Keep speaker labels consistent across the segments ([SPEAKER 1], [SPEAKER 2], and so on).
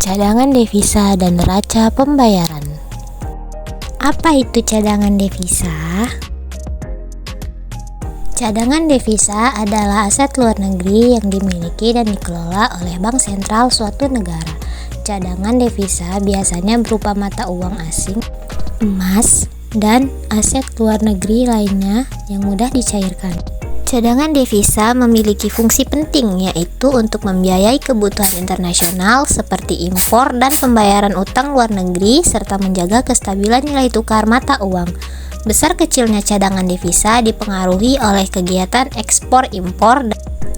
[SPEAKER 1] Cadangan devisa dan neraca pembayaran. Apa itu cadangan devisa? Cadangan devisa adalah aset luar negeri yang dimiliki dan dikelola oleh bank sentral suatu negara. Cadangan devisa biasanya berupa mata uang asing, emas, dan aset luar negeri lainnya yang mudah dicairkan. Cadangan devisa memiliki fungsi penting, yaitu untuk membiayai kebutuhan internasional seperti impor dan pembayaran utang luar negeri serta menjaga kestabilan nilai tukar mata uang. Besar kecilnya cadangan devisa dipengaruhi oleh kegiatan ekspor-impor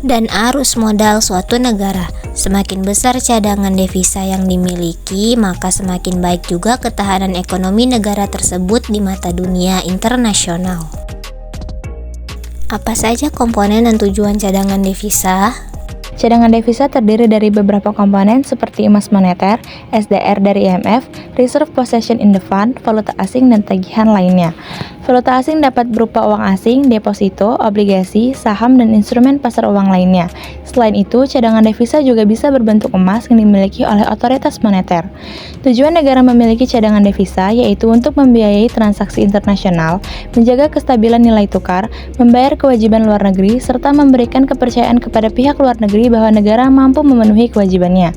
[SPEAKER 1] dan arus modal suatu negara. Semakin besar cadangan devisa yang dimiliki, maka semakin baik juga ketahanan ekonomi negara tersebut di mata dunia internasional. Apa saja komponen dan tujuan cadangan devisa?
[SPEAKER 2] Cadangan devisa terdiri dari beberapa komponen seperti emas moneter, SDR dari IMF, reserve possession in the fund, valuta asing, dan tagihan lainnya. Valuta asing dapat berupa uang asing, deposito, obligasi, saham, dan instrumen pasar uang lainnya. Selain itu, cadangan devisa juga bisa berbentuk emas yang dimiliki oleh otoritas moneter. Tujuan negara memiliki cadangan devisa yaitu untuk membiayai transaksi internasional, menjaga kestabilan nilai tukar, membayar kewajiban luar negeri, serta memberikan kepercayaan kepada pihak luar negeri bahwa negara mampu memenuhi kewajibannya.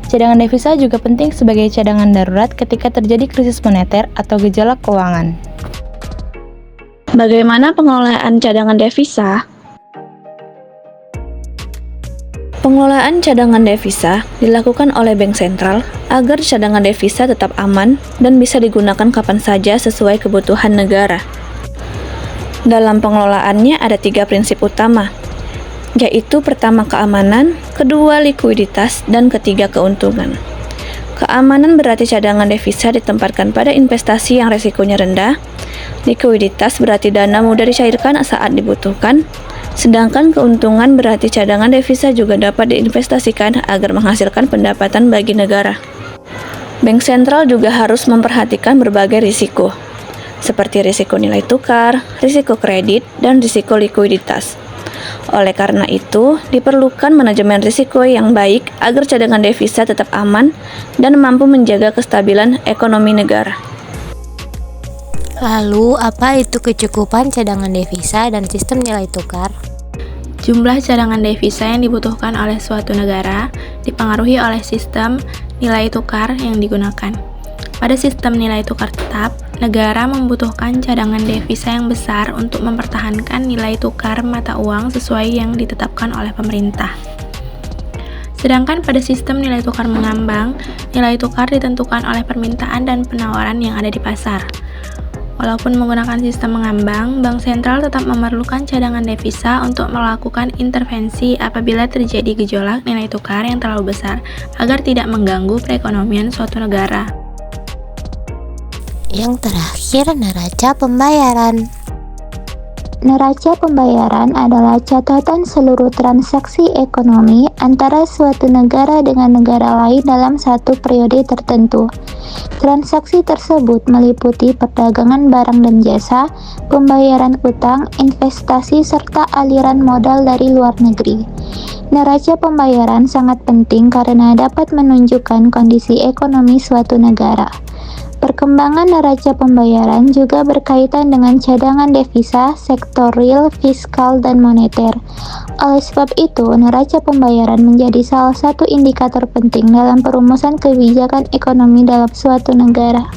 [SPEAKER 2] Cadangan devisa juga penting sebagai cadangan darurat ketika terjadi krisis moneter atau gejolak keuangan.
[SPEAKER 3] Bagaimana pengelolaan cadangan devisa? Pengelolaan cadangan devisa dilakukan oleh bank sentral agar cadangan devisa tetap aman dan bisa digunakan kapan saja sesuai kebutuhan negara. Dalam pengelolaannya ada 3 prinsip utama, yaitu pertama keamanan, kedua likuiditas, dan ketiga keuntungan. Keamanan berarti cadangan devisa ditempatkan pada investasi yang resikonya rendah. Likuiditas berarti dana mudah dicairkan saat dibutuhkan. Sedangkan keuntungan berarti cadangan devisa juga dapat diinvestasikan agar menghasilkan pendapatan bagi negara. Bank sentral juga harus memperhatikan berbagai risiko, seperti risiko nilai tukar, risiko kredit, dan risiko likuiditas. Oleh karena itu, diperlukan manajemen risiko yang baik agar cadangan devisa tetap aman dan mampu menjaga kestabilan ekonomi negara.
[SPEAKER 1] Lalu, apa itu kecukupan cadangan devisa dan sistem nilai tukar?
[SPEAKER 4] Jumlah cadangan devisa yang dibutuhkan oleh suatu negara dipengaruhi oleh sistem nilai tukar yang digunakan. Pada sistem nilai tukar tetap, negara membutuhkan cadangan devisa yang besar untuk mempertahankan nilai tukar mata uang sesuai yang ditetapkan oleh pemerintah. Sedangkan pada sistem nilai tukar mengambang, nilai tukar ditentukan oleh permintaan dan penawaran yang ada di pasar. Walaupun menggunakan sistem mengambang, bank sentral tetap memerlukan cadangan devisa untuk melakukan intervensi apabila terjadi gejolak nilai tukar yang terlalu besar agar tidak mengganggu perekonomian suatu negara.
[SPEAKER 1] Yang terakhir, neraca pembayaran.
[SPEAKER 5] Neraca pembayaran adalah catatan seluruh transaksi ekonomi antara suatu negara dengan negara lain dalam satu periode tertentu. Transaksi tersebut meliputi perdagangan barang dan jasa, pembayaran utang, investasi, serta aliran modal dari luar negeri. Neraca pembayaran sangat penting karena dapat menunjukkan kondisi ekonomi suatu negara. Perkembangan neraca pembayaran juga berkaitan dengan cadangan devisa, sektor real, fiskal, dan moneter. Oleh sebab itu, neraca pembayaran menjadi salah satu indikator penting dalam perumusan kebijakan ekonomi dalam suatu negara.